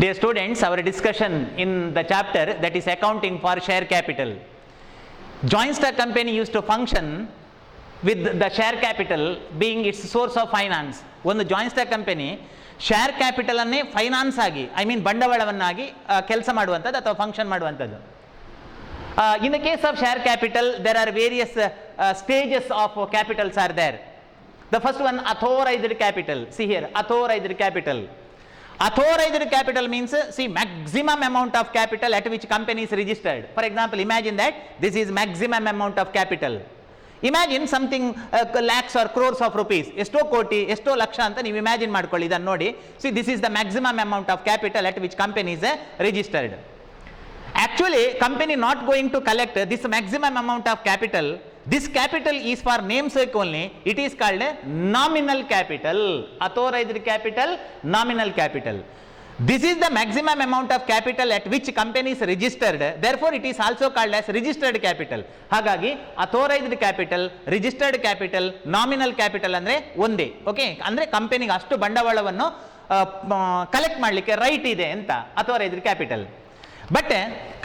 Dear students, our discussion in the chapter that is accounting for share capital. Joint stock company used to function with the share capital being its source of finance. ಒಂದು joint stock company share capital ಅನ್ನೇ finance ಆಗಿ ಬಂಡವಾಳವನ್ನಾಗಿ ಕೆಲಸ ಮಾಡುವಂಥದ್ದು ಅಥವಾ function ಮಾಡುವಂಥದ್ದು. In the case of share capital, there are various stages of capitals are there. The first one, authorized capital. See here, authorized capital. Authorized capital means, see, maximum amount of capital at which company is registered. For example, imagine that this is maximum amount of capital. Imagine something lakhs or crores of rupees. Esto koti, esto laksha anta ನೀವು imagine ಮಾಡ್ಕೊಳ್ಳಿ ಇದನ್ನು ನೋಡಿ. See, this is the maximum amount of capital at which company is registered. Actually, company not going to collect this maximum amount of capital. This capital is for namesake only. It is called nominal capital. Authorized capital, nominal capital. This is the maximum amount of capital at which company is registered. Therefore, it is also called as registered capital. ಹಾಗಾಗಿ authorized capital, registered capital, nominal capital ಅಂದ್ರೆ ಒಂದೇ. Okay, ಅಂದ್ರೆ ಕಂಪನಿಗೆ ಅಷ್ಟು ಬಂಡವಾಳವನ್ನು collect ಮಾಡಲಿಕ್ಕೆ right ಇದೆ ಅಂತ authorized capital. But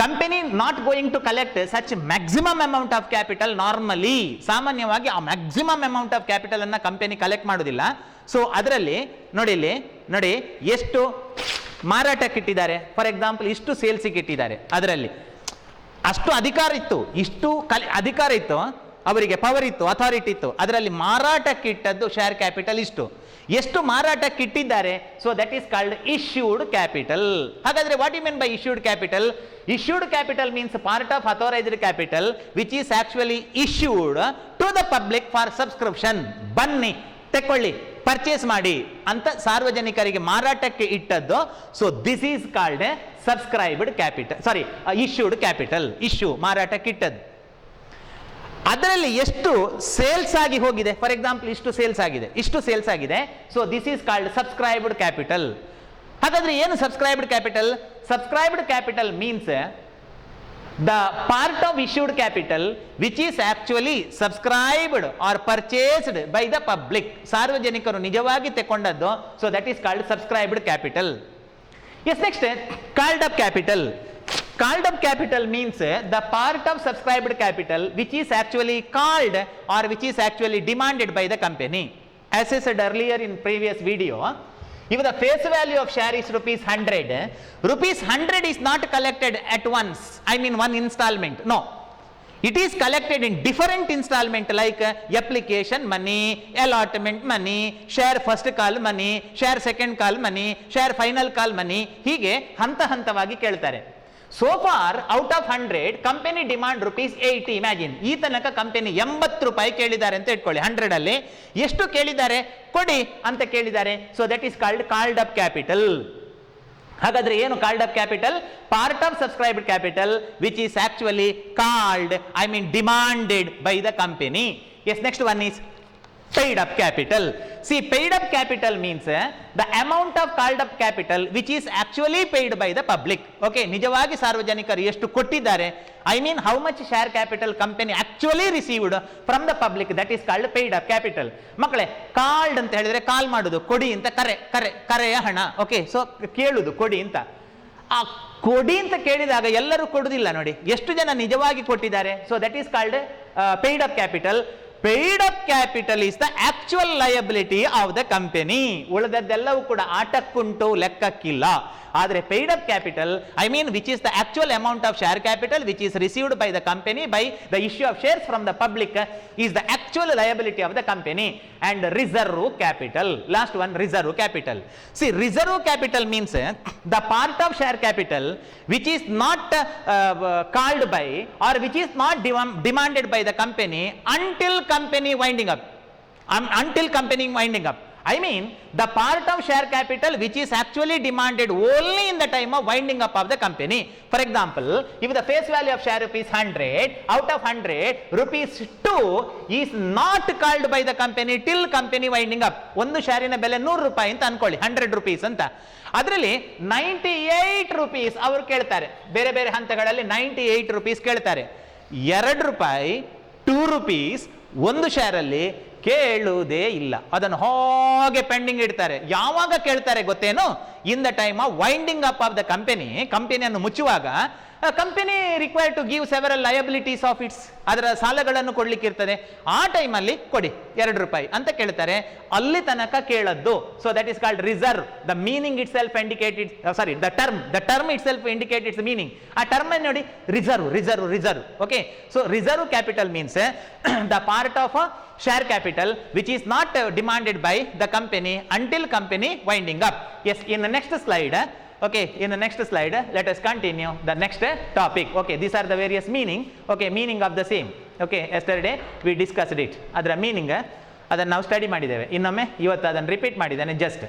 company not going to collect such maximum amount of capital normally. ಸಾಮಾನ್ಯವಾಗಿ ಆ ಮ್ಯಾಕ್ಸಿಮಮ್ ಅಮೌಂಟ್ ಆಫ್ ಕ್ಯಾಪಿಟಲ್ ಅನ್ನ ಕಂಪನಿ ಕಲೆಕ್ಟ್ ಮಾಡೋದಿಲ್ಲ. ಸೊ ಅದರಲ್ಲಿ ನೋಡಿ ಎಷ್ಟು ಮಾರಾಟಕ್ಕೆ ಇಟ್ಟಿದ್ದಾರೆ, ಫಾರ್ ಎಕ್ಸಾಂಪಲ್ ಇಷ್ಟು ಸೇಲ್ಸಿಗೆ ಇಟ್ಟಿದ್ದಾರೆ, ಅದರಲ್ಲಿ ಅಷ್ಟು ಅಧಿಕಾರ ಇತ್ತು, ಇಷ್ಟು ಅಧಿಕಾರ ಇತ್ತು, ಅವರಿಗೆ ಪವರ್ ಇತ್ತು, ಅಥಾರಿಟಿ ಇತ್ತು, ಅದರಲ್ಲಿ ಮಾರಾಟಕ್ಕೆ ಇಟ್ಟದ್ದು ಶೇರ್ ಕ್ಯಾಪಿಟಲ್ ಇಷ್ಟು, ಎಷ್ಟು ಮಾರಾಟಕ್ಕೆ ಇಟ್ಟಿದ್ದಾರೆ. So that is called issued capital. ಹಾಗಾದ್ರೆ what you mean by issued capital? Issued capital means part of authorised capital which is actually issued to the public for subscription. ಬನ್ನಿ ತೆಕ್ಕೊಳ್ಳಿ, ಪರ್ಚೇಸ್ ಮಾಡಿ ಅಂತ ಸಾರ್ವಜನಿಕರಿಗೆ ಮಾರಾಟಕ್ಕೆ ಇಟ್ಟದ್ದು. So this is called subscribed capital, sorry issued capital. Issue ಮಾರಾಟಕ್ಕೆ ಇಟ್ಟದ್ದು, ಅದರಲ್ಲಿ ಎಷ್ಟು ಸೇಲ್ಸ್ ಆಗಿ ಹೋಗಿದೆ, ಫಾರ್ ಎಕ್ಸಾಂಪಲ್ ಇಷ್ಟು ಸೇಲ್ಸ್ ಆಗಿದೆ, ಇಷ್ಟು ಸೇಲ್ಸ್ ಆಗಿದೆ. So this is called subscribed capital. ಹಾಗಾದ್ರೆ ಏನು subscribed capital? Subscribed capital means the part of issued capital which is actually subscribed or purchased by the public. ಸಾರ್ವಜನಿಕರು ನಿಜವಾಗಿ ತೆಕೊಂಡದ್ದು. So that is called subscribed capital. Yes, next, called up capital. Called up capital means the part of subscribed capital which is actually called or which is actually demanded by the company. As I said earlier in previous video, if the face value of share is rupees 100, rupees 100 is not collected at once, I mean one installment. No, it is collected in different installment like application money, allotment money, share first call money, share second call money, share final call money. ಹೀಗೆ ಹಂತ ಹಂತವಾಗಿ ಕೇಳ್ತಾರೆ. So far out of 100 company demand rupees 80. imagine, ಈ ತನಕ company 80 ರೂಪಾಯಿ ಕೇಳಿದ್ದಾರೆ ಅಂತ ಇಟ್ಕೊಳ್ಳಿ. 100 ಅಲ್ಲಿ ಎಷ್ಟು ಕೇಳಿದ್ದಾರೆ, ಕೊಡಿ ಅಂತ ಕೇಳಿದ್ದಾರೆ. So that is called up capital. ಹಾಗಾದ್ರೆ ಏನು called up capital? Part of subscribed capital which is actually called, I mean demanded by the company. Yes, next one is paid up capital. See, paid up capital means the amount of called up capital which is actually paid by the public. Okay, ನಿಜವಾಗಿ ಸಾರ್ವಜನಿಕರು ಎಷ್ಟು ಕೊಟ್ಟಿದ್ದಾರೆ, I mean how much share capital company actually received from the public, that is called paid up capital. ಮಕ್ಕಳೇ, called ಅಂತ ಹೇಳಿದ್ರೆ ಕಾಲ್ ಮಾಡುದು, ಕೊಡಿ ಅಂತ ಕರೆಯ ಹಣ. ಓಕೆ, ಸೊ ಕೇಳುದು ಕೊಡಿ ಅಂತ. ಆ ಕೊಡಿ ಅಂತ ಕೇಳಿದಾಗ ಎಲ್ಲರೂ ಕೊಡುದಿಲ್ಲ ನೋಡಿ, ಎಷ್ಟು ಜನ ನಿಜವಾಗಿ ಕೊಟ್ಟಿದ್ದಾರೆ. So that is called paid up capital. Paid up capital is the actual liability of the company. ಉಳಿದದ್ದೆಲ್ಲವೂ ಕೂಡ ಆಟಕ್ಕುಂಟು, ಲೆಕ್ಕಕ್ಕಿಲ್ಲ. ಆದರೆ paid up capital, I mean which is the actual amount of share capital which is received by the company by the issue of shares from the public is the actual liability of the company. And reserve capital, last one, reserve capital. See, reserve capital means the part of share capital which is not called by or which is not demanded by the company until company winding up. Until company winding up, I mean the part of share capital which is actually demanded only in the time of winding up of the company. For example, if the face value of share rupees 100, out of 100 rupees 2 is not called by the company till company winding up. ಒಂದು ಶಾರಿನ ಬೆಲೆ 100 ರೂಪಾಯಿ ಅಂತ ಅನ್ಕೊಳ್ಳಿ, 100 rupees ಅಂತ. ಅದರಲ್ಲಿ 98 rupees ಅವರು ಕೇಳ್ತಾರೆ. ಬೇರೆ ಬೇರೆ ಹಂತಗಳಲ್ಲಿ 98 rupees ಕೇಳ್ತಾರೆ. 2 ರೂಪಾಯಿ 2 rupees ಒಂದು ಶೇರಲ್ಲಿ ಕೇಳುವುದೇ ಇಲ್ಲ, ಅದನ್ನು ಹಾಗೆ ಪೆಂಡಿಂಗ್ ಇಡ್ತಾರೆ. ಯಾವಾಗ ಕೇಳ್ತಾರೆ ಗೊತ್ತೇನು? In the time of winding up of the ಕಂಪನಿಯನ್ನು ಮುಚ್ಚುವಾಗ company require to give several liabilities of its, ಅದರ ಸಾಲಗಳನ್ನು ಕೊಡ್ಲಿಕ್ಕೆ ಇರ್ತದೆ. ಆ ಟೈಮಲ್ಲಿ ಕೊಡಿ ₹2 ಅಂತ ಕೇಳ್ತಾರೆ. ಅಲ್ಲಿ ತನಕ ಕೇಳದ್ದು. So that is called reserve. The meaning itself indicated, sorry the term itself indicates meaning. ಆ ಟರ್ಮ್ ನೋಡಿ, reserve. Okay, so reserve capital means the part of share capital which is not demanded by the company until company winding up. Yes, in the next slide, okay, in the next slide let us continue the next topic. Okay, these are the various meaning of the same. Okay, yesterday we discussed it. ಅದರ meaning ಅದನ್ನು ನಾವು study ಮಾಡಿದ್ದೇವೆ. ಇನ್ನೊಮ್ಮೆ ಇವತ್ತು ಅದನ್ನು repeat ಮಾಡಿದ್ದೇನೆ just.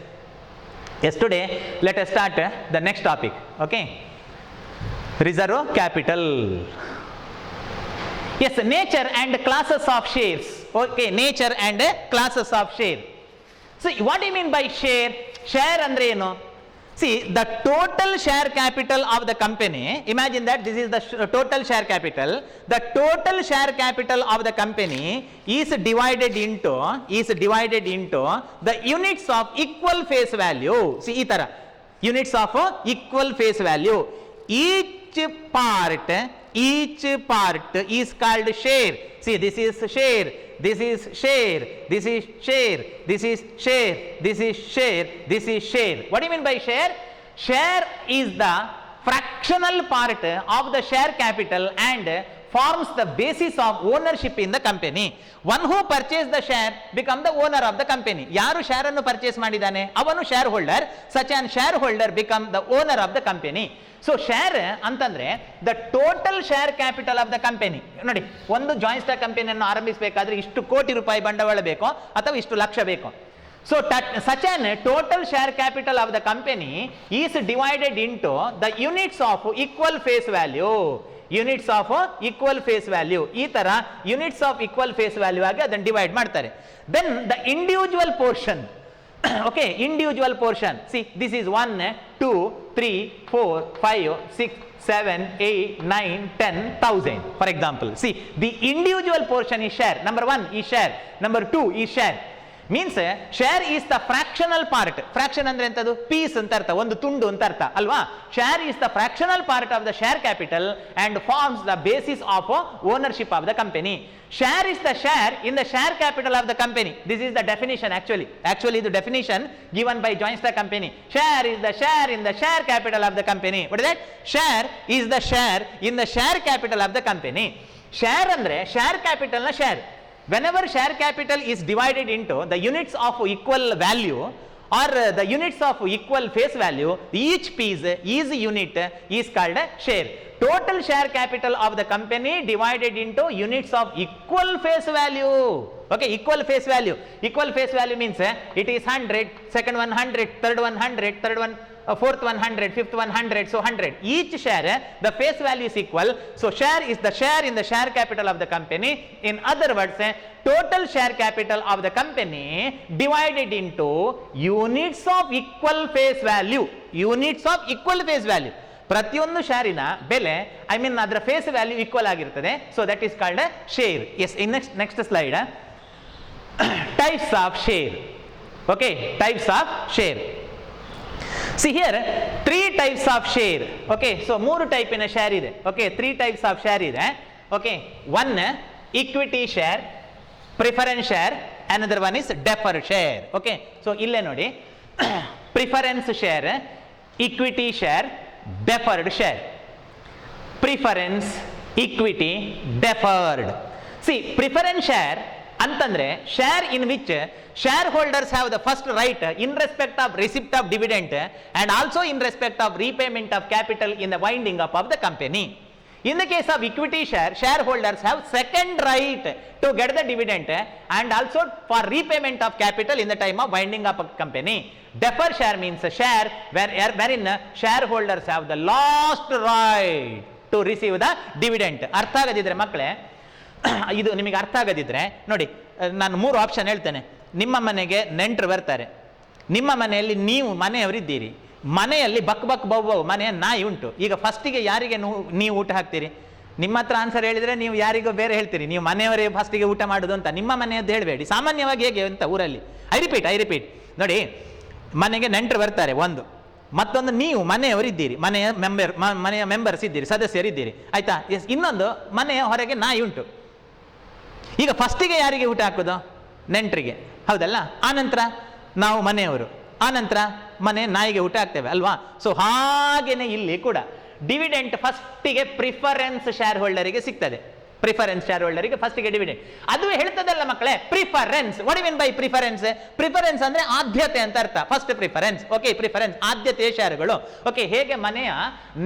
Yesterday let us start the next topic. Okay, reserve capital. Yes, nature and classes of shares. Okay, nature and classes of share. So what do you mean by share? Share andre eno? See, the total share capital of the company, imagine that this is the total share capital. The total share capital of the company is divided into the units of equal face value. See, ee tara units of equal face value. Each part is called share. See, this is share, this is share, this is share, this is share, this is share, this is share. What do you mean by share? Share is the fractional part of the share capital and forms the basis of ownership in the company. One who purchased the share become the owner of the company. ಯಾರು share ಅನ್ನು purchase ಮಾಡಿದ್ದಾನೆ ಅವನು shareholder. such an shareholder become the owner of the company. ಸೊ share ಅಂತಂದ್ರೆ the total share capital of the company. ನೋಡಿ, ಒಂದು joint stock ಕಂಪನಿಯನ್ನು ಆರಂಭಿಸಬೇಕಾದ್ರೆ ಇಷ್ಟು ಕೋಟಿ ರೂಪಾಯಿ ಬಂಡವಾಳ ಬೇಕೋ ಅಥವಾ ಇಷ್ಟು ಲಕ್ಷ ಬೇಕೋ. So such an total share capital of the company is divided into the units of equal face value. Units of equal face value. ಈ ತರ units of equal face value ಆಗಿ ಅದನ್ನು ಡಿವೈಡ್ ಮಾಡ್ತಾರೆ. Then the individual portion. Okay, individual portion. See, this is 1, 2, 3, 4, 5, 6, 7, 8, 9, 10, 1000. For example, see, the individual portion is share. Number 1 is share. Number 2 is share. Means share is the fractional part. Fraction ಅಂದ್ರೆ ಎಂತದು? Piece ಅಂತ ಅರ್ಥ, ಒಂದು ತುಂಡು ಅಂತ ಅರ್ಥ ಅಲ್ವಾ? Share is the fractional part of the share capital and forms the basis of ownership of the company. Share is the share in the share capital of the company. This is the definition actually the definition given by joint stock company. Share is the share in the share capital of the company. What is that? Share is the share in the share capital of the company. Share andre share capital na share. Whenever share capital is divided into the units of equal value or the units of equal face value, each piece is unit is called a share. Total share capital of the company divided into units of equal face value. Okay, equal face value. Equal face value means it is 100, second one 100, third one 100, third one fourth one 100, fifth one 100, so 100. Each share the face value is equal. So share is the share in the share capital of the company. In other words, total share capital of the company divided into units of equal face value. Units of equal face value. ಪ್ರತಿಯೊಂದು ಶೇರಿನ ಬೆಲೆ ಅದರ face value equal ಆಗಿರ್ತದೆ. So that is called share. Yes, in next slide, types of share. Okay, types of share. See here, 3 types of share. Okay, so 3 ಟೈಪಿನ share ಇದೆ. Okay, 3 types of share ಇದೆ. Okay, 1 equity share, preference share, another one is deferred share. Okay, so ಇಲ್ಲೇ ನೋಡಿ, preference share, equity share, deferred share. Preference, equity, deferred. See, preference share ಅಂತಂದ್ರೆ share in which shareholders have the first right in respect of receipt of dividend and also in respect of repayment of capital in the winding up of the company. In the case of equity share, shareholders have second right to get the dividend and also for repayment of capital in the time of winding up a company. Deferred share means a share wherein shareholders have the last right to receive the dividend. ಅರ್ಥ ಆಗದಿದ್ರೆ ಮಕ್ಕಳೇ, ಇದು ನಿಮಗೆ ಅರ್ಥ ಆಗದಿದ್ರೆ ನೋಡಿ, ನಾನು 3 option ಹೇಳ್ತೇನೆ. ನಿಮ್ಮ ಮನೆಗೆ ನೆಂಟರು ಬರ್ತಾರೆ, ನಿಮ್ಮ ಮನೆಯಲ್ಲಿ ನೀವು ಮನೆಯವರಿದ್ದೀರಿ, ಮನೆಯಲ್ಲಿ ಬಕ್ ಬಕ್ ಬೌ ಬೌ ಮನೆಯ ನಾಯಿ ಉಂಟು. ಈಗ ಫಸ್ಟಿಗೆ ಯಾರಿಗೆ ನೀವು ಊಟ ಹಾಕ್ತೀರಿ? ನಿಮ್ಮ ಹತ್ರ ಆನ್ಸರ್ ಹೇಳಿದರೆ ನೀವು ಯಾರಿಗೋ ಬೇರೆ ಹೇಳ್ತೀರಿ, ನೀವು ಮನೆಯವರೇ ಫಸ್ಟಿಗೆ ಊಟ ಮಾಡೋದು ಅಂತ. ನಿಮ್ಮ ಮನೆಯದ್ದು ಹೇಳಬೇಡಿ, ಸಾಮಾನ್ಯವಾಗಿ ಹೇಗೆ ಅಂತ ಊರಲ್ಲಿ. ಐ ರಿಪೀಟ್ ನೋಡಿ, ಮನೆಗೆ ನೆಂಟರು ಬರ್ತಾರೆ ಒಂದು, ಮತ್ತೊಂದು ನೀವು ಮನೆಯವರಿದ್ದೀರಿ, ಮನೆಯ ಮೆಂಬರ್ಸ್ ಇದ್ದೀರಿ, ಸದಸ್ಯರಿದ್ದೀರಿ, ಆಯ್ತಾ. ಇನ್ನೊಂದು ಮನೆಯ ಹೊರಗೆ ನಾಯಿ ಉಂಟು. ಈಗ ಫಸ್ಟಿಗೆ ಯಾರಿಗೆ ಊಟ ಹಾಕೋದು? ನೆಂಟರಿಗೆ, ಹೌದಲ್ಲ. ಆನಂತರ ನಾವು ಮನೆಯವರು, ಆನಂತರ ಮನೆ ನಾಯಿಗೆ ಊಟ ಹಾಕ್ತೇವೆ ಅಲ್ವಾ. ಸೊ ಹಾಗೇನೆ ಇಲ್ಲಿ ಕೂಡ ಡಿವಿಡೆಂಟ್ ಫಸ್ಟಿಗೆ ಪ್ರಿಫರೆನ್ಸ್ ಶೇರ್ ಹೋಲ್ಡರಿಗೆ ಸಿಗ್ತದೆ. ಪ್ರಿಫರೆನ್ಸ್ ಶೇರ್ ಹೋಲ್ಡರಿಗೆ ಫಸ್ಟಿಗೆ ಡಿವಿಡೆಂಟ್. ಅದು ಹೇಳ್ತದಲ್ಲ ಮಕ್ಕಳೇ, preference. What you mean by preference? Preference ಅಂದ್ರೆ ಆದ್ಯತೆ ಅಂತ ಅರ್ಥ. First preference, okay. ಪ್ರಿಫರೆನ್ಸ್ ಆದ್ಯತೆಯ ಶೇರುಗಳು, ಓಕೆ. ಹೇಗೆ ಮನೆಯ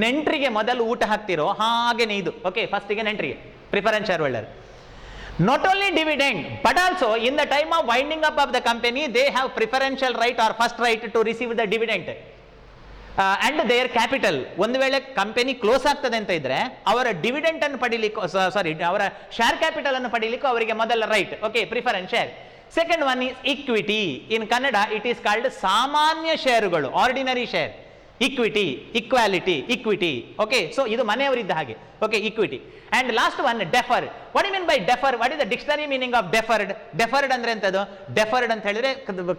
ನೆಂಟರಿಗೆ ಮೊದಲು ಊಟ ಹಾಕ್ತಿರೋ ಹಾಗೇನೆ ಇದು, ಓಕೆ. ಫಸ್ಟಿಗೆ ನೆಂಟರಿಗೆ preference share holder. Not only dividend, but also in the time of winding up of the company, they have preferential right or first right to receive the dividend and their capital. ಒಂದು ವೇಳೆ company close ಆಗ್ತದೆ ಅಂತ ಇದ್ರೆ ಅವರ dividend ಅನ್ನು ಪಡಿಲಿಕ್ಕೆ, ಅವರ share capital ಅನ್ನು ಪಡಿಲಿಕ್ಕೆ ಅವರಿಗೆ ಮೊದಲ right, okay. Preference share. Second one is equity. In Kannada it is called ಸಾಮಾನ್ಯ ಷೇರುಗಳು, ordinary share. Equity, equality, equity, okay. So ಇದು ಮನೆಯವರಿದ್ದ ಹಾಗೆ, okay. Equity. And last one defer. What you mean by defer? What is the dictionary meaning of deferred? Deferred ಅಂದ್ರೆ ಎಂತದ್ದು? Deferred ಅಂತ ಹೇಳಿದ್ರೆ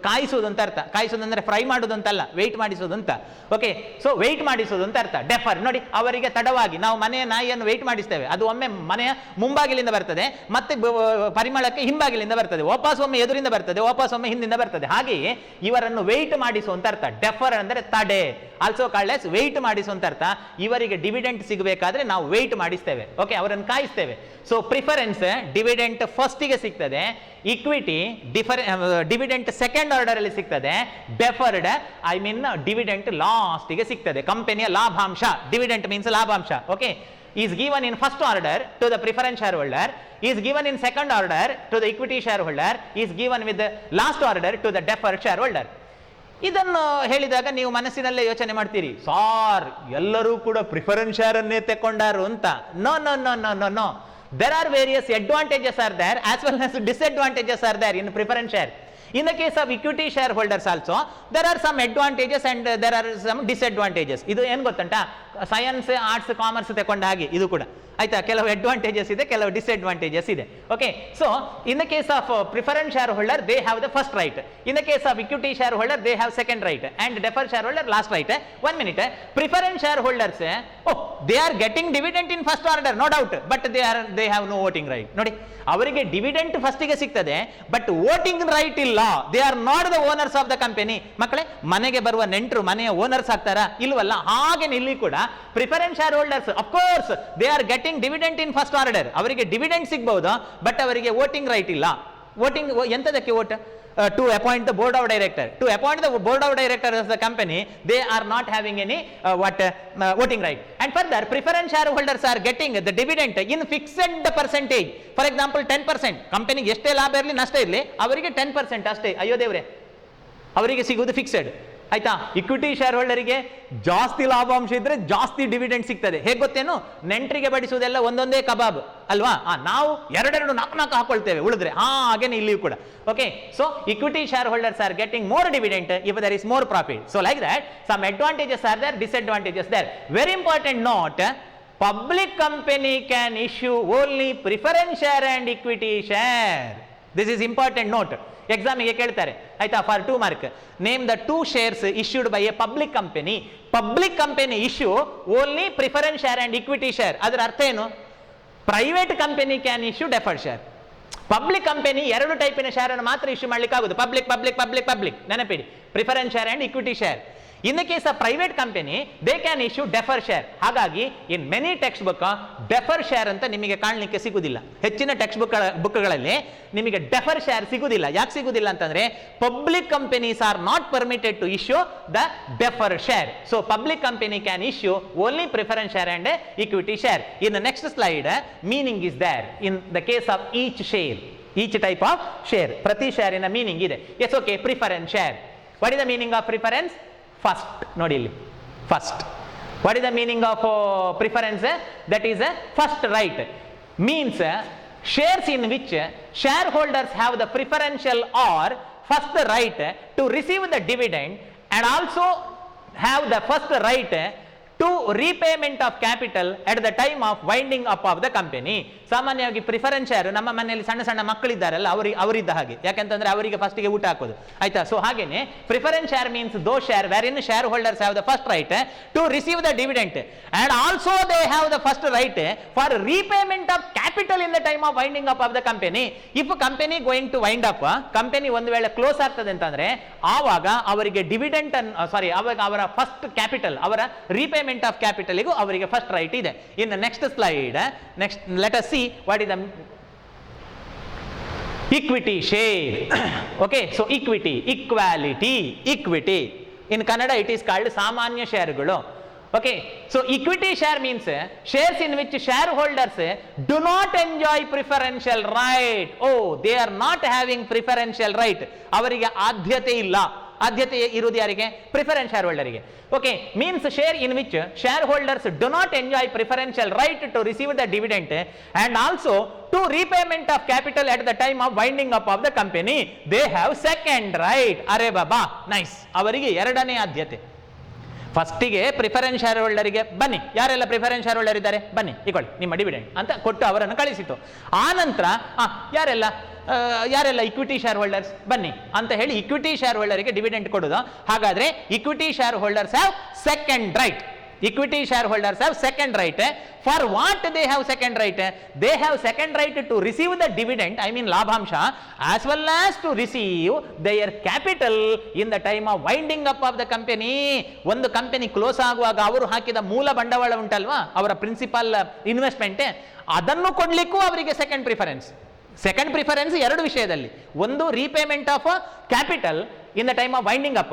ಕಾಯಿಸುವುದು ಅಂತ ಅರ್ಥ. ಕಾಯಿಸುವುದು ಅಂದ್ರೆ ಫ್ರೈ ಮಾಡುವುದು ಅಂತಲ್ಲ, ವೆಯ್ಟ್ ಮಾಡಿಸುವುದು ಅಂತ, ಓಕೆ. ಸೊ ವೆಯ್ಟ್ ಮಾಡಿಸುವುದು ಅಂತ ಅರ್ಥ. ಡೆಫರ್ ನೋಡಿ, ಅವರಿಗೆ ತಡವಾಗಿ ನಾವು ಮನೆಯ ನಾಯಿಯನ್ನು ವೆಯ್ಟ್ ಮಾಡಿಸ್ತೇವೆ. ಅದು ಒಮ್ಮೆ ಮನೆಯ ಮುಂಬಾಗಿಲಿಂದ ಬರ್ತದೆ, ಮತ್ತೆ ಪರಿಮಳಕ್ಕೆ ಹಿಂಬಾಗಿಲಿಂದ ಬರ್ತದೆ, ವಾಪಸ್ ಒಮ್ಮೆ ಎದುರಿಂದ ಬರ್ತದೆ, ವಾಪಸ್ ಒಮ್ಮೆ ಹಿಂದಿಂದ ಬರ್ತದೆ. ಹಾಗೆಯೇ ಇವರನ್ನು ವೆಯ್ಟ್ ಮಾಡಿಸುವಂತ ಅರ್ಥ. ಡೆಫರ್ ಅಂದ್ರೆ ತಡೆ, ಆಲ್ಸೋ ಕಾಲ್ಡ್ ಆಸ್ ವೆಯ್ಟ್ ಮಾಡಿಸುವಂತ ಅರ್ಥ. ಇವರಿಗೆ ಡಿವಿಡೆಂಟ್ ಸಿಗಬೇಕಾದ್ರೆ ನಾವು ವೆಯ್ಟ್ ಮಾಡಿಸ್ತೇವೆ, ಓಕೆ. ಅವರನ್ನು ಕಾಯಿಸ್ತೇವೆ. ಸೊ ಪ್ರಿಫರೆನ್ಸ್ ಡಿವಿಡೆಂಟ್ ಫಸ್ಟಿಗೆ ಸಿಗ್ತದೆ, ಇಕ್ವಿಟಿ ಡಿವಿಡೆಂಟ್ ಸೆಕೆಂಡ್ ಆರ್ಡರ್ ಅಲ್ಲಿ ಸಿಗ್ತದೆ, ಡೆಫರ್ಡ್ ಐ ಮೀನ್ ಡಿವಿಡೆಂಟ್ ಲಾಸ್ಟಿಗೆ ಸಿಗ್ತದೆ. ಕಂಪನಿಯ ಲಾಭಾಂಶ, ಡಿವಿಡೆಂಟ್ ಮೀನ್ಸ್ ಲಾಭಾಂಶ, okay. is given in first order to the preference shareholder, is given in second order to the equity shareholder, is given with the last order to the deferred shareholder. ಇದನ್ನು ಹೇಳಿದಾಗ ನೀವು ಮನಸ್ಸಿನಲ್ಲೇ ಯೋಚನೆ ಮಾಡ್ತೀರಿ, sir ಎಲ್ಲರೂ ಕೂಡ preference share ಅನ್ನೇ ತಗೊಂಡಾರು ಅಂತ. No no no no no no. There are various advantages are there as well as disadvantages are there in preference share. In the case of equity shareholders also, there are some advantages and there are some disadvantages. ಇದು ಏನು ಗೊತ್ತುಂಟಾ, science, arts, commerce ತಗೊಂಡ ಹಾಗೆ ಇದು ಕೂಡ, ಆಯ್ತಾ. ಕೆಲವು advantages ಇದೆ, ಕೆಲವು ಡಿಸ್ಅಡ್ವಾಂಟೇಜಸ್ ಇದೆ, okay. So in the case of preference share holder they have the first right. In the case of equity share holder they have second right and defer share holder last right. 1 minute. Preference share holders, they are getting dividend in first order, no doubt, but they have no voting right. ನೋಡಿ, ಅವರಿಗೆ dividend ಫಸ್ಟಿಗೆ ಸಿಗ್ತದೆ, but voting right ಇಲ್ಲ. They are not the owners of the company. ಮಕ್ಕಳೇ, ಮನೆಗೆ ಬರುವ ನೆಂಟರು ಮನೆಯ ಓನರ್ಸ್ ಆಗ್ತಾರಾ? ಇಲ್ವಲ್ಲ. ಹಾಗೆ ಇಲ್ಲಿ ಕೂಡ preference share holders of course they are getting dividend in first order. ಅವರಿಗೆ ಡಿವಿಡೆಂಟ್ ಸಿಗಬಹುದು, ಬಟ್ ಅವರಿಗೆ ವೋಟಿಂಗ್ ರೈಟ್ ಇಲ್ಲ. ವೋಟಿಂಗ್ ಎಂತದಕ್ಕೆ vote? To appoint the board of director. To appoint the board of director of the company, they are not having any voting right. And further, preference shareholders are getting the dividend in fixed percentage. For example, 10%. ಕಂಪನಿಗೆ ಎಷ್ಟೇ ಲಾಭ ಇರಲಿ ನಷ್ಟ ಇರಲಿ, ಅವರಿಗೆ 10% ಅಷ್ಟೇ. ಅಯ್ಯೋ ದೇವ್ರೆ, ಅವರಿಗೆ ಸಿಗುವುದು ಫಿಕ್ಸೆಡ್, ಆಯ್ತಾ. ಇಕ್ವಿಟಿ ಶೇರ್ ಹೋಲ್ಡರಿಗೆ ಜಾಸ್ತಿ ಲಾಭಾಂಶ ಇದ್ರೆ ಜಾಸ್ತಿ ಡಿವಿಡೆಂಡ್ ಸಿಗ್ತದೆ. ಹೇಗೆ ಗೊತ್ತೇನು? ನೆಂಟರಿಗೆ ಬಡಿಸುವುದೆಲ್ಲ ಒಂದೊಂದೇ ಕಬಾಬ್ ಅಲ್ವಾ. ನಾವು 2 4 ಹಾಕೊಳ್ತೇವೆ, ಉಳಿದ್ರೆ ಹಾಗೇನೆ ಇಲ್ಲಿಯೂ ಕೂಡ, okay. So equity shareholders are getting more dividend if there is more profit. So like that some advantages are there, disadvantages there. Very important note, public company can issue only preference share and equity share. This is important note. ಎಕ್ಸಾಮಿಗೆ ಕೇಳ್ತಾರೆ, ಆಯ್ತಾ. For 2 mark, name the 2 shares issued by a public company. Public company issue only preference share and equity share. ಅದರ ಅರ್ಥ ಏನು? Private company can issue deferred share. Public company 2 ಟೈಪಿನ share ಅನ್ನು ಮಾತ್ರ issue ಮಾಡ್ಲಿಕ್ಕೆ ಆಗುದು. ಪಬ್ಲಿಕ್ ಪಬ್ಲಿಕ್ ಪಬ್ಲಿಕ್ ಪಬ್ಲಿಕ್, ನೆನಪಿಡಿ, preference share and equity share. In the case of private company they can issue defer share. ಹಾಗಾಗಿ in many textbook defer share ಅಂತ ನಿಮಗೆ ಕಾಣಲಿಕ್ಕೆ ಸಿಗುದಿಲ್ಲ. ಹೆಚ್ಚಿನ ಟೆಕ್ಸ್ಟ್ ಬುಕ್ಗಳಲ್ಲಿ ನಿಮಗೆ ಡೆಫರ್ ಶೇರ್ ಸಿಗುದಿಲ್ಲ. ಯಾಕೆ ಸಿಗುದಿಲ್ಲ ಅಂತಂದ್ರೆ public companies are not permitted to issue the defer share. So public company can issue only preference share and equity share. In the next slide, meaning is there in the case of each share, each type of share. ಪ್ರತಿ ಶೇರಿನ meaning ಇದೆ. Yes, okay. Preference share, what is the meaning of preference? First ನೋಡಿ ಇಲ್ಲಿ, first. What is the meaning of preference? That is first right. Means shares in which shareholders have the preferential or first right to receive the dividend and also have the first right to repayment of capital at the time of winding up of the company. ಸಾಮಾನ್ಯವಾಗಿ preference share ನಮ್ಮ ಮನೆಯಲ್ಲಿ ಸಣ್ಣ ಸಣ್ಣ ಮಕ್ಕಳಿದ್ದಾರಲ್ಲ ಅವರಿದ್ದ ಹಾಗೆ, ಯಾಕಂತಂದ್ರೆ ಅವರಿಗೆ ಫಸ್ಟಿಗೆ ಊಟ ಹಾಕೋದು ಆಯ್ತಾ. ಸೊ ಹಾಗೇನೆ preference share means those share where in share holders have the first right to receive the dividend and also they have the first right for repayment of capital in the time of winding up of the company. If company going to wind up, company ಒಂದು ವೇಳೆ close ಆಗ್ತದೆ ಅಂತಂದ್ರೆ ಆವಾಗ ಅವರಿಗೆ dividend ಆವಾಗ ಅವರ first capital, ಅವರ repayment of ಕ್ಯಾಪಿಟಲ್ಗೂ ಅವರಿಗೆ ಫಸ್ಟ್ ರೈಟ್ ಇದೆ. ಇನ್ next slide, next let us see what is the equity share. Okay, so equity, equality, equity. In Kannada it is called samanya sharegalu. Okay, so equity share means shares in which shareholders do not enjoy preferential right. Oh, they are not having preferential right. ಅವರಿಗೆ ಆದ್ಯತೆ ಇಲ್ಲ. ಆದ್ಯತೆ ಇರುವುದು ಯಾರಿಗೆ? Preference share ಹೋಲ್ಡರಿಗೆ. Okay, means share in which shareholders do not enjoy preferential right to receive the dividend and also to repayment of capital at the time of winding up of the company they have second right. ಅರೆ ಬಾಬಾ, nice. ಅವರಿಗೆ ಎರಡನೇ ಆದ್ಯತೆ. ಫಸ್ಟಿಗೆ preference share ಹೋಲ್ಡರಿಗೆ ಬನ್ನಿ, ಯಾರೆಲ್ಲ preference share holder ಇದ್ದಾರೆ ಬನ್ನಿ ಇಕೊಳ್ಳಿ ನಿಮ್ಮ ಡಿವಿಡೆಂಡ್ ಅಂತ ಕೊಟ್ಟು ಅವರನ್ನು ಕಳಿಸಿತು. ಆ ನಂತರ ಯಾರೆಲ್ಲ ಇಕ್ವಿಟಿ ಶೇರ್ ಹೋಲ್ಡರ್ಸ್ ಬನ್ನಿ ಅಂತ ಹೇಳಿ ಇಕ್ವಿಟಿ ಶೇರ್ ಹೋಲ್ಡರಿಗೆ ಡಿವಿಡೆಂಡ್ ಕೊಡೋದು. ಹಾಗಾದ್ರೆ equity share holders have second right. Equity shareholders have second right. For what they have second right? They have second right to receive the dividend, I mean labhamsha, as well as to receive their capital in the time of winding up of the company. ಒಂದು company close ಆಗುವಾಗ ಅವರು ಹಾಕಿದ ಮೂಲ ಬಂಡವಾಳ ಉಂಟಲ್ವಾ, ಅವರ principal investment, ಅದನ್ನು ಕೊಡ್ಲಿಕ್ಕೂ ಅವರಿಗೆ ಸೆಕೆಂಡ್ ಪ್ರಿಫರೆನ್ಸ್. ಸೆಕೆಂಡ್ ಪ್ರಿಫರೆನ್ಸ್ ಎರಡು ವಿಷಯದಲ್ಲಿ, ಒಂದು repayment of capital in the time of winding up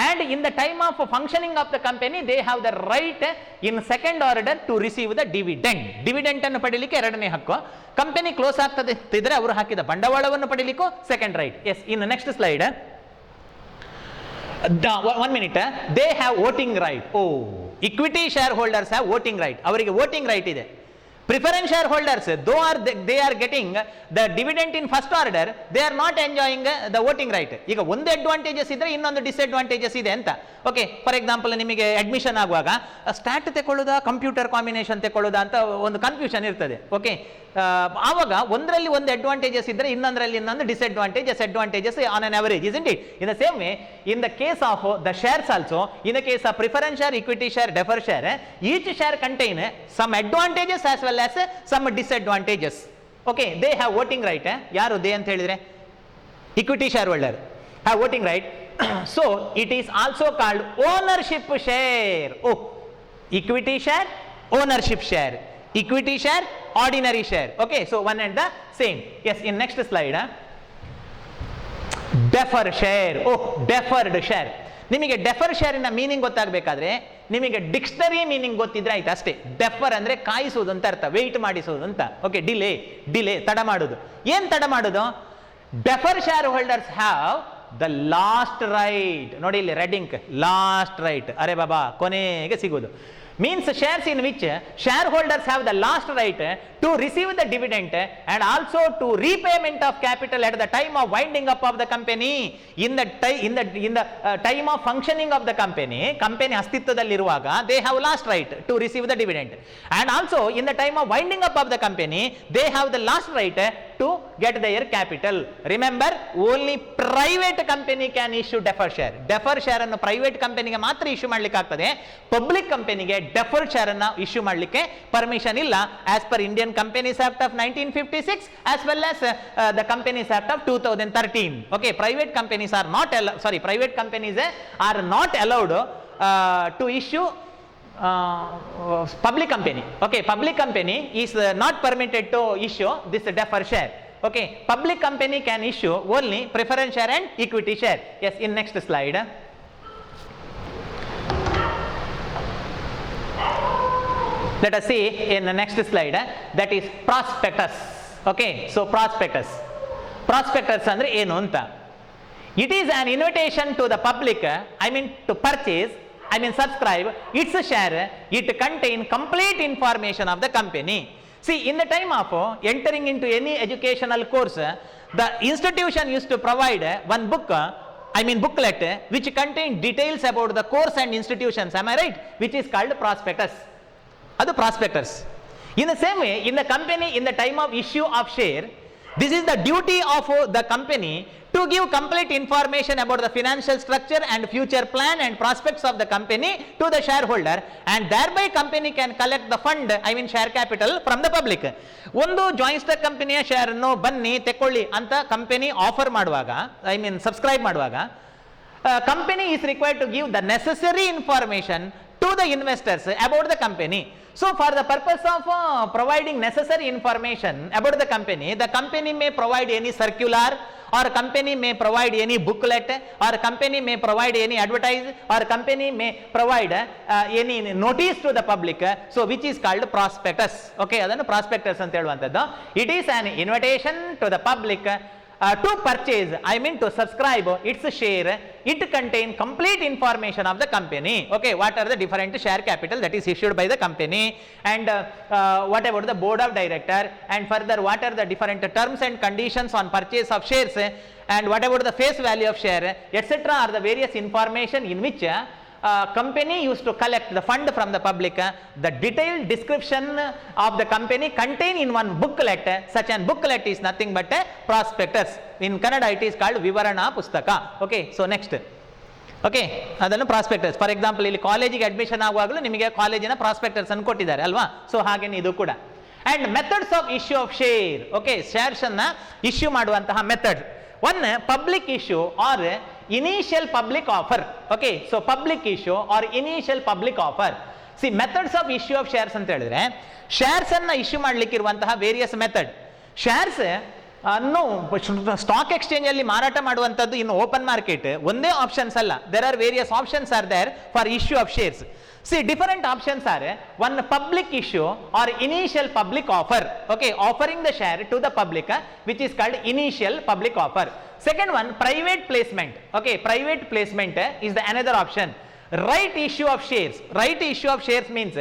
and in the time of functioning of the company they have the right in second order to receive the dividend. Dividend ಅನ್ನು ಪಡೆಯಲಿಕ್ಕೆ ಎರಡನೇ ಹಕ್ಕು. Company close ಆಗ್ತದೆ ಇದ್ರೆ ಅವರು ಹಾಕಿದ ಬಂಡವಾಳವನ್ನು ಪಡೆಯಲಿಕ್ಕೂ second right. Yes, in next slide, 1 minute, they have voting right. Oh, equity shareholders have voting right. ಅವರಿಗೆ voting right ಇದೆ. Preference shareholders, though they are getting the dividend in first order, they are not enjoying the voting right. ಈಗ ಒಂದು advantages ಇದ್ರೆ ಇನ್ನೊಂದು disadvantages ಇದೆ ಅಂತ. Okay, for example ನಿಮಗೆ admission ಆಗುವಾಗ ಸ್ಟಾಟ್ ತಗೊಳ್ಳೋದಾ ಕಂಪ್ಯೂಟರ್ ಕಾಂಬಿನೇಷನ್ ತಗೊಳ್ಳೋದಾ ಅಂತ ಒಂದು ಕನ್ಫ್ಯೂಷನ್ ಇರ್ತದೆ. ಓಕೆ, ಆವಾಗ ಒಂದರಲ್ಲಿ ಒಂದು ಅಡ್ವಾಂಟೇಜಸ್ ಇದ್ರೆ ಇನ್ನೊಂದರಲ್ಲಿ ಇನ್ನೊಂದು advantages on an average, isn't it? In the same way, in the case of the shares also, in the case of preference share, equity share, deferred share, each share contain some advantages as well as some disadvantages. Okay, they have voting right. ಯಾರು they ಅಂತ ಹೇಳಿದ್ರೆ equity shareholder have voting right. So it is also called ownership share. Oh, equity share, ownership share, equity share, ordinary share. Okay, so one and the same. Yes, in next slide, deferred share. Oh, deferred share. ನಿಮಗೆ defer ಶೇರಿನ meaning ಗೊತ್ತಾಗಬೇಕಾದ್ರೆ ನಿಮಗೆ dictionary meaning ಗೊತ್ತಿದ್ರೆ ಆಯ್ತು ಅಷ್ಟೇ. Defer ಅಂದ್ರೆ ಕಾಯಿಸುವುದು ಅಂತ ಅರ್ಥ, weight ಮಾಡಿಸುವುದು ಅಂತ. ಓಕೆ, ಡಿಲೇ ತಡ ಮಾಡುದು. ಏನ್ ತಡ ಮಾಡುದು? Defer share holders have the last right. ನೋಡಿ ಇಲ್ಲಿ ರೆಡ್ ಇಂಕ್, ಲಾಸ್ಟ್ ರೈಟ್. ಅರೆ ಬಾಬಾ, ಕೊನೆಗೆ ಸಿಗುವುದು. means shares in which shareholders have the last right to receive the dividend and also to repayment of capital at the time of winding up of the company. In the time of functioning of the company ಅಸ್ತಿತ್ವದಲ್ಲಿರುವಾಗ they have last right to receive the dividend, and also in the time of winding up of the company they have the last right to get their capital. Remember, only private company can issue deferred share. deferred share ಅನ್ನು private ಕಂಪನಿಗೆ ಮಾತ್ರ issue ಮಾಡ್ಲಿಕ್ಕೆ ಆಗ್ತದೆ. Public ಕಂಪನಿಗೆ deferred share ಅನ್ನು issue ಮಾಡಲಿಕ್ಕೆ permission ಇಲ್ಲ, as per Indian companies act of 1956 as well as the companies act of 2013. Okay, private companies are not private companies are not allowed to issue public company. Okay, public company is not permitted to issue this deferred share. Okay, public company can issue only preference share and equity share. Yes, in next slide, let us see in the next slide, that is prospectus. Okay, so prospectus andre enu anta. It is an invitation to the public, to purchase, subscribe its share. It contain complete information of the company. See, in the time of entering into any educational course, the institution used to provide one book I mean booklet, which contain details about the course and institutions, am I right, which is called prospectus. Adu prospectus. In the same way, in the company, in the time of issue of share, this is the duty of the company to give complete information about the financial structure and future plan and prospects of the company to the shareholder, and thereby company can collect the fund, I mean share capital, from the public. ಒಂದು joint stock ಕಂಪನಿಯ share ಅನ್ನು ಬನ್ನಿ ತೆಕ್ಕೊಳ್ಳಿ ಅಂತ company offer ಮಾಡುವಾಗ, I mean subscribe ಮಾಡುವಾಗ, company is required to give the necessary information to the investors about the company. So for the purpose of providing necessary information about the company may provide any circular, or company may provide any booklet, or company may provide any advertise, or company may provide any notice to the public, so which is called prospectus. Okay, adannu prospectus anta heluvanthaddu. It is an invitation to the public to purchase, I mean to subscribe its share. It contains complete information of the company. Okay, what are the different share capital that is issued by the company, and what about the board of director, and further what are the different terms and conditions on purchase of shares, and what about the face value of share, etc. are the various information in which company used to collect the fund from the public. The detailed description of the company contained in one booklet. Such an booklet is nothing but a prospectus. In Kannada it is called Vivarana Pustaka. Okay, so next. Okay, ಅದನ್ನು prospectus. For example ಇಲ್ಲಿ ಕಾಲೇಜಿಗೆ admission ಆಗುವಾಗಲೂ ನಿಮಗೆ ಕಾಲೇಜಿನ prospectus ಅನ್ನು ಕೊಟ್ಟಿದ್ದಾರೆ ಅಲ್ವಾ, so ಹಾಗೇನೆ ಇದು ಕೂಡ. And methods of issue of share. Okay, shares ಅನ್ನ ಇಶ್ಯೂ ಮಾಡುವಂತಹ method. One, public issue or initial public offer. Okay, so public issue or initial public offer. See, methods of issue of shares ಅಂತ ಹೇಳಿದ್ರೆ, shares ಅನ್ನ issue ಮಾಡ್ಲಿಕ್ಕೆ ಇರುವಂತಹ various method. shares ಅನ್ನು stock exchange ಅಲ್ಲಿ ಮಾರಾಟ ಮಾಡುವಂತದ್ದು ಇನ್ನು ಓಪನ್ ಮಾರ್ಕೆಟ್ ಒಂದೇ ಆಪ್ಷನ್ಸ್ ಅಲ್ಲ. there are various options are there for issue of shares. See, different options are one, public issue or initial public offer. Okay, offering the share to the public, which is called initial public offer. Second one, private placement. Okay, private placement is the another option. Right issue of shares. Right issue of shares means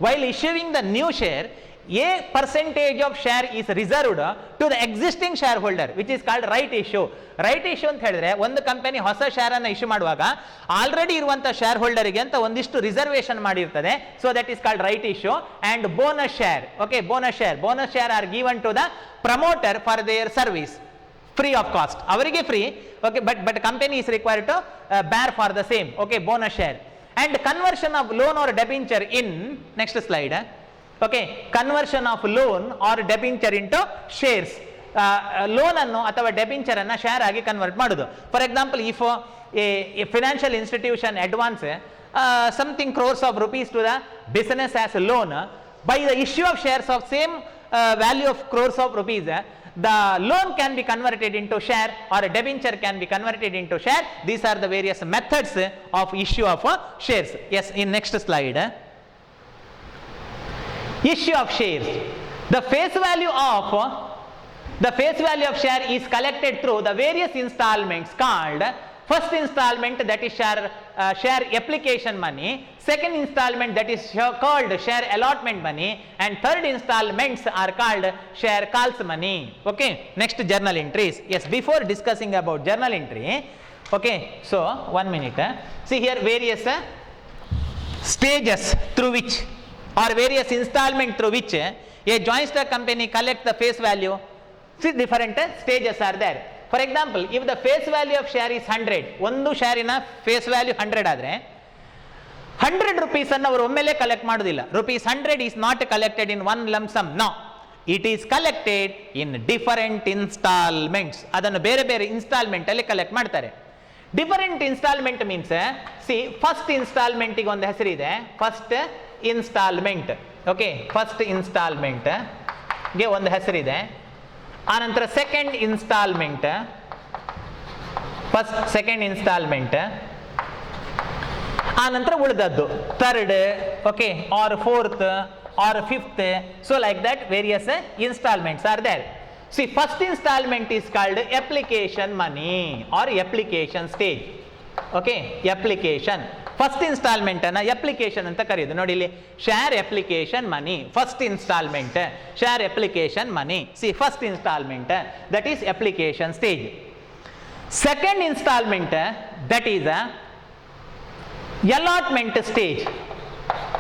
while issuing the new share, a percentage of share is reserved to the existing shareholder, which is called right issue. Right issue ಅಂತ ಹೇಳಿದ್ರೆ, ಒಂದು company ಹೊಸ share ಅನ್ನು issue ಮಾಡುವಾಗ already ಇರುವಂತಹ share ಹೋಲ್ಡರ್ಗೆ ಅಂತ ಒಂದಿಷ್ಟು ರಿಸರ್ವೇಶನ್ ಮಾಡಿರ್ತದೆ. So that is called right issue. And bonus share. Okay, bonus share are given to the promoter for their service free of cost. ಅವರಿಗೆ free. Okay, but company is required to bear for the same. Okay, bonus share. And conversion of loan or debenture in, next slide. Okay, conversion of loan or debenture into shares. Loan ಅನ್ನು ಅಥವಾ debenture ಅನ್ನ share ಆಗಿ convert ಮಾಡೋದು. For example, if A financial institution advance something crores of rupees to the business as a loan, by the issue of shares of same value of crores of rupees, the loan can be converted into share or a debenture can be converted into share. These are the various methods of issue of shares. Yes, in next slide. Issue of shares. The face value of share is collected through the various installments called first installment, that is share application money, second installment, that is called share allotment money, and third installments are called share calls money. Okay, next, journal entries. Yes, before discussing about journal entry, okay, so 1 minute. See here various stages through which, or various installment through which a joint stock company collect the face value. See, different stages are there. For example, if the face value of share is 100, ಒಂದು ಶೇರಿನ face value 100 ಆದರೆ 100 rupees ಅನ್ನು ಅವರು ಒಮ್ಮೆಲೆ collect ಮಾಡೋದಿಲ್ಲ. rupees 100 is not collected in one lump sum. No, it is collected in different installments. ಅದನ್ನು ಬೇರೆ ಬೇರೆ instalment ಅಲ್ಲಿ ಕಲೆಕ್ಟ್ ಮಾಡ್ತಾರೆ. Different installment means, see, first installment ಗೆ ಒಂದು ಹೆಸರಿದೆ, first installment. Okay, first installment ಗೆ ಒಂದು ಹೆಸರಿದೆ. ಆನಂತರ second installment, first second installment, ಆನಂತರ ಉಳಿದದ್ದು third, okay, or fourth or fifth. So like that various installments are there. See, first installment is called application money or application stage. Okay, application. First installment ಅನ್ನ application ಅಂತ ಕರೆಯೋದು. ನೋಡಿ ಇಲ್ಲಿ, share application money, first installment, share application money. See, first installment, that is application stage. Second installment, that is a allotment stage.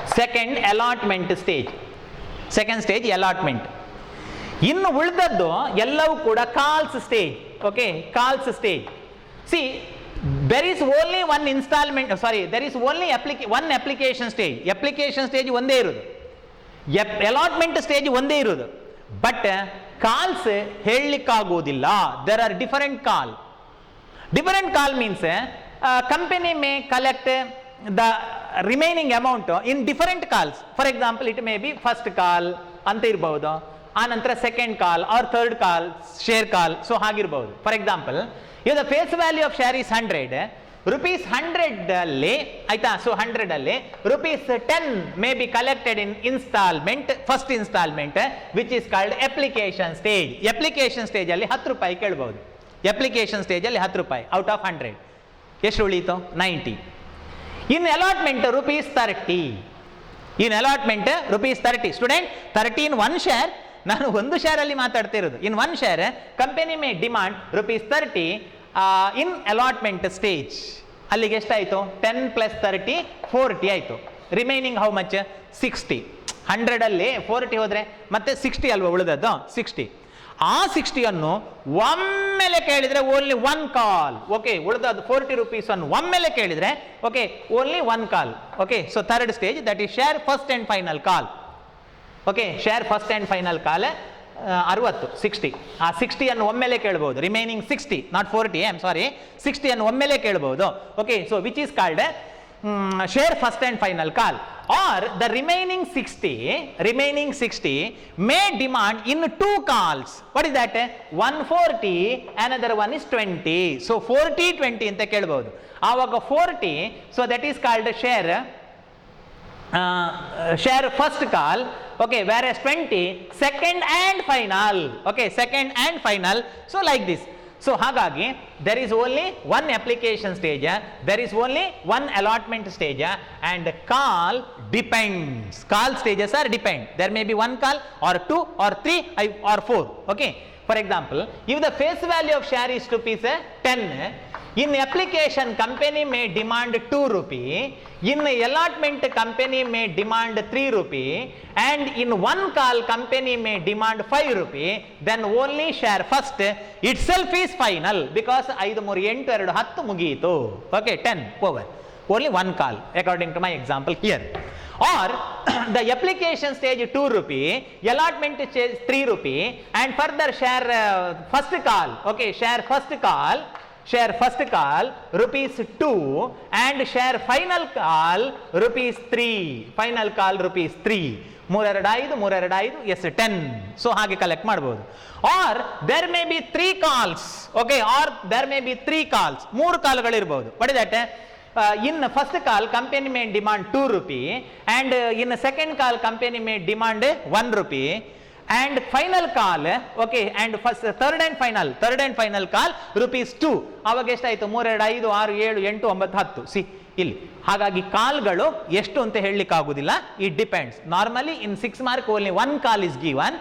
Second allotment stage. Second stage allotment. ಇನ್ನು ಉಳಿದದ್ದು ಎಲ್ಲವೂ ಕೂಡ calls stage. Okay, calls stage. C, there is only one installment, sorry, there is only one application stage. Application stage ಒಂದೇ ಇರೋದು, allotment stage ಒಂದೇ ಇರೋದು. But calls ಹೇಳಲಿಕ್ಕಾಗೋದಿಲ್ಲ. there are different call. Different call means company may collect the remaining amount in different calls. For example, it may be first call ಅಂತ ಇರಬಹುದು, ಆನಂತರ second call or third call, share call. So ಹಾಗಿರ್ಬಹುದು. For example, ಈಗ the face value of share is 100, rupees 100 ಅಲ್ಲಿ ಆಯ್ತಾ. So 100 ಅಲ್ಲಿ rupees 10 may be collected in instalment, first instalment, which is called application stage. Application stage ಅಲ್ಲಿ 10 ರೂಪಾಯಿ ಕೇಳಬಹುದು. Application stage ಅಲ್ಲಿ 10 ರೂಪಾಯಿ ಔಟ್ ಆಫ್ 100 ಎಷ್ಟು ಉಳೀತು? 90. In allotment rupees 30. In allotment rupees 30. Student, 30 in one share, ನಾನು ಒಂದು ಶೇರ್ ಅಲ್ಲಿ ಮಾತಾಡ್ತಾ ಇರೋದು. In one share company may demand rupees 30 in allotment stage. ಅಲ್ಲಿಗೆ ಎಷ್ಟಾಯಿತು? 10 + 30 40 ಆಯಿತು. Remaining how much? 60. 100 ಅಲ್ಲಿ 40 ಹೋದರೆ ಮತ್ತೆ 60 ಅಲ್ವಾ ಉಳಿದದ್ದು? 60. ಆ 60 ಒಮ್ಮೆಲೆ ಕೇಳಿದರೆ ಓನ್ಲಿ ಒನ್ ಕಾಲ್. ಓಕೆ, ಉಳಿದದ್ದು 40 rupees ಒಮ್ಮೆಲೆ ಕೇಳಿದರೆ okay only one call. Okay, so third stage, that is share first and final call. Okay, share first and final call 60, 60. ಆ 60 ಒಮ್ಮೆಲೆ ಕೇಳ್ಬೋದು. Remaining 60, not 40, I am sorry, 60 ಒಮ್ಮೆಲೆ ಕೇಳ್ಬೋದು. Okay, so which is called share first and final call. Or the remaining 60 may demand in two calls. What is that? One 40, another one is 20. So 40 20 ಅಂತ ಕೇಳಬಹುದು. ಆವಾಗ 40, so that is called share first call. Okay, whereas 20 second and final. Okay, second and final. So like this. So ಹಾಗಾಗಿ there is only one application stage, there is only one allotment stage, and call depends. Call stages are depend. There may be one call or two or three or four. Okay, for example, if the face value of share is rupees 10, in application company may demand 2 rupee, in allotment company may demand 3 rupee, and in one call company may demand 5 rupee, then only share first itself is final, because 5 3 8 2 10 ಮುಗಿಯಿತು. Okay, 10 over. Only one call according to my example here. Or the application stage 2 rupee, allotment stage 3 rupee, and further share first call. Okay, share first call rupees 2, and share final call rupees 3. Final call rupees 3. 3 2 5 yes 10. So ಹಾಗೆ collect ಮಾಡಬಹುದು. Or there may be 3 calls. Okay, or there may be 3 calls. 3 ಕಾಲ್ಗಳು ಇರಬಹುದು. What is that? In first call company may demand 2 rupee, and in second call company may demand 1 rupee, and final call, okay, and first third and final call rupees 2. ಆವಾಗ ಎಷ್ಟಾಯಿತು? 3 2 5 6 7 8 9 10. C ಇಲ್ಲಿ ಹಾಗಾಗಿ ಕಾಲ್ಗಳು ಎಷ್ಟು ಅಂತ ಹೇಳಲಿಕ್ಕೆ ಆಗುದಿಲ್ಲ. It depends. Normally in 6 mark only 1 call is given.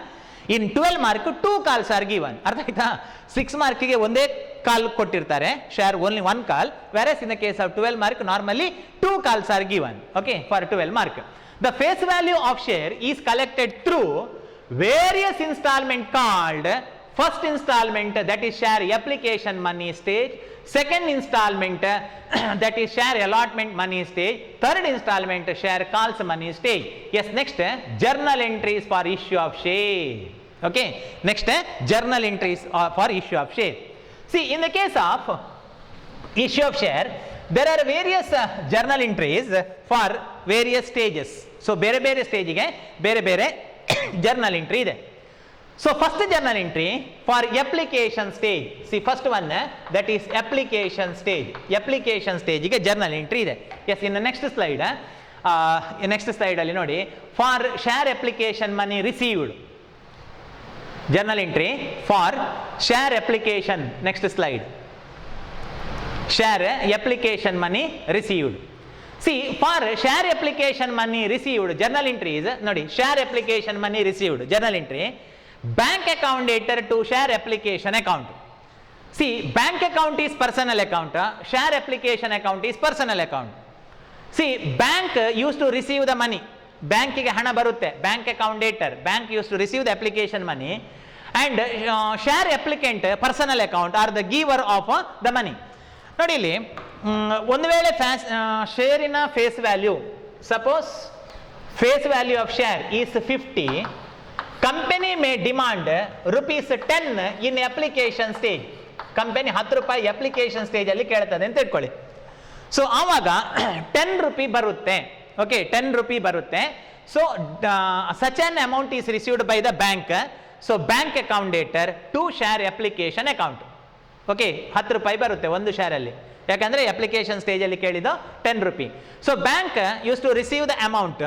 In 12 mark 2 calls are given. ಅರ್ಥ ಆಯ್ತಾ? 6 ಮಾರ್ಕಿಗೆ ಒಂದೇ ಕಾಲ್ ಕೊಟ್ಟಿರ್ತಾರೆ, share only 1 call, versus in the case of 12 mark normally 2 calls are given. Okay, for 12 mark. The face value of share is collected through various installment called first installment, that is share application money stage, second installment that is share allotment money stage, third installment share calls money stage. Yes, next journal entries for issue of share. Okay, next journal entries for issue of share. See, in the case of issue of share, there are various journal entries for various stages. So ಬೇರೆ ಬೇರೆ ಸ್ಟೇಜಿಗೆ ಬೇರೆ ಬೇರೆ journal entry ಇದೆ. So first journal entry for application stage. See first one that is application stage. Application ಸ್ಟೇಜಿಗೆ journal entry ಇದೆ. Yes, in next slide ಅಲ್ಲಿ ನೋಡಿ, for share application money received, journal entry for share application. Next slide, share application money received. See, for share application money received, journal entry is, nodi, share application money received, journal entry, bank account debtor to share application account. See, bank account is personal account, share application account is personal account. See, bank used to receive the money. Bank ಗೆ ಹಣ ಬರುತ್ತೆ, bank account dater, bank used to receive the application money, and share applicant personal account are the giver of the money. ನೋಡಿ ಇಲ್ಲಿ ಒಂದು ವೇಳೆ ಶೇರಿನ face value, suppose face value of share is 50, company may demand ₹10 in application stage. Company 10 ರೂಪಾಯಿ application stage ಅಲ್ಲಿ ಕೇಳ್ತದೆ ಅಂತ ಇಟ್ಕೊಳ್ಳಿ. ಸೊ ಆವಾಗ ₹10 ಬರುತ್ತೆ. ಓಕೆ, ₹10 ಬರುತ್ತೆ. So such an amount is received by the bank. So bank account debtor to share application account. Okay, ₹10 ಬರುತ್ತೆ ಒಂದು ಶೇರಲ್ಲಿ, ಯಾಕಂದ್ರೆ ಅಪ್ಲಿಕೇಶನ್ ಸ್ಟೇಜ್ ಅಲ್ಲಿ ಕೇಳಿದ್ದು ₹10. So bank use to receive the amount,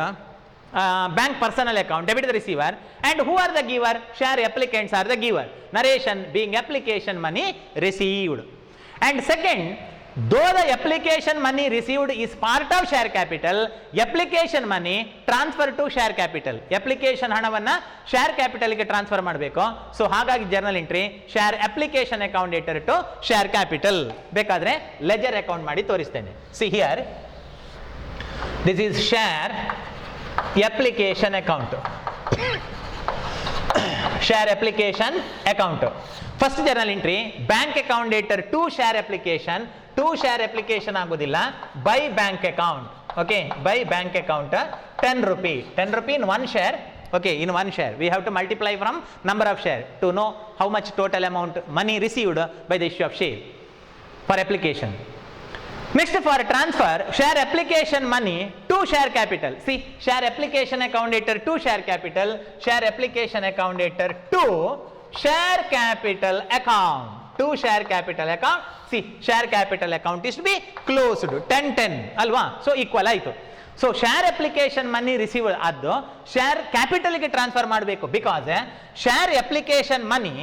bank personal account, debit the receiver, and who are the giver? Share applicants are the giver. Narration being application money received. And second, though the application money received is part of share capital, application money transfer to share capital. Application ಹಣವನ್ನ share capital ಗೆ transfer ಮಾಡಬೇಕು. So ಹಾಗಾಗಿ journal entry share application account dater to share capital. ಬೇಕಾದ್ರೆ leisure account ಮಾಡಿ ತೋರಿಸ್ತೇನೆ. See here, this is share application account. Share application account. First journal entry, bank account dater to share application. To share application ಆಗೋದಿಲ್ಲ, by bank account. Okay, by bank account, ₹10. ₹10 in one share. Okay, in one share we have to multiply from number of share to know how much total amount money received by the issue of share for application. Next, for transfer, share application money to share capital. See, share application account dater to share capital, share application account dater to share capital account, to share capital account. See, share capital account is to be closed 10-10 alwa, so equal ಆಯಿತು. So share application money receive ಆದ್ದು share ಕ್ಯಾಪಿಟಲ್ಗೆ transfer ಮಾಡಬೇಕು, because share application money,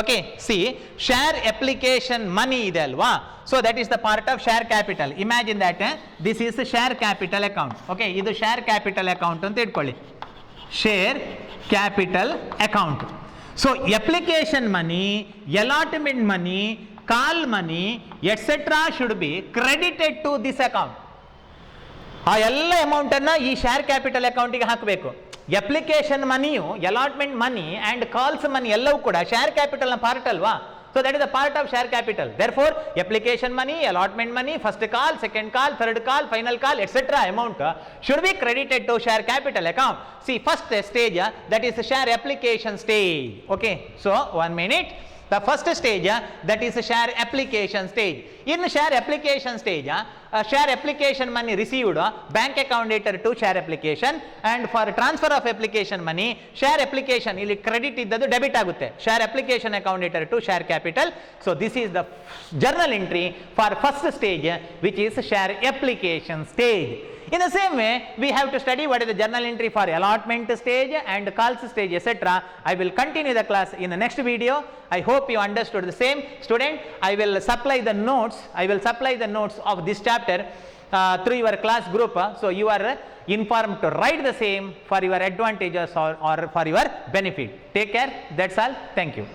okay, see share application money ಇದೆ ಅಲ್ವಾ, so that is the part of share capital. Imagine that this is share capital account. Okay, ಇದು share capital account ಅಂತ ಇಟ್ಕೊಳ್ಳಿ, share capital account. So application money, allotment money, call money etcetera should be credited to this account. ಆ ಎಲ್ಲ amount ಅನ್ನ ಈ share capital ಅಕೌಂಟಿಗೆ ಹಾಕಬೇಕು. Application ಮನಿಯು, allotment money and calls money ಎಲ್ಲವೂ ಕೂಡ ಶೇರ್ ಕ್ಯಾಪಿಟಲ್ ನ ಪಾರ್ಟ್ ಅಲ್ವಾ. So that is the part of share capital. Therefore, application money, allotment money, first call, second call, third call, final call, etc. amount should be credited to share capital account. See, first stage, that is share application stage. Okay, so 1 minute. The first stage, that is share application stage. In share application stage, share application money received, bank account dater to share application, and for transfer of application money, share application ಇಲ್ಲಿ credit ಇದ್ದದ್ದು debit ಆಗುತ್ತೆ, share application account dater to share capital. So this is the journal entry for first stage, which is share application stage. In the same way, we have to study what is the journal entry for allotment stage and calls stage, etc. I will continue the class in the next video. I hope you understood the same. Student, I will supply the notes of this chapter through your class group. So you are informed to write the same for your advantages or for your benefit. Take care. That's all. Thank you.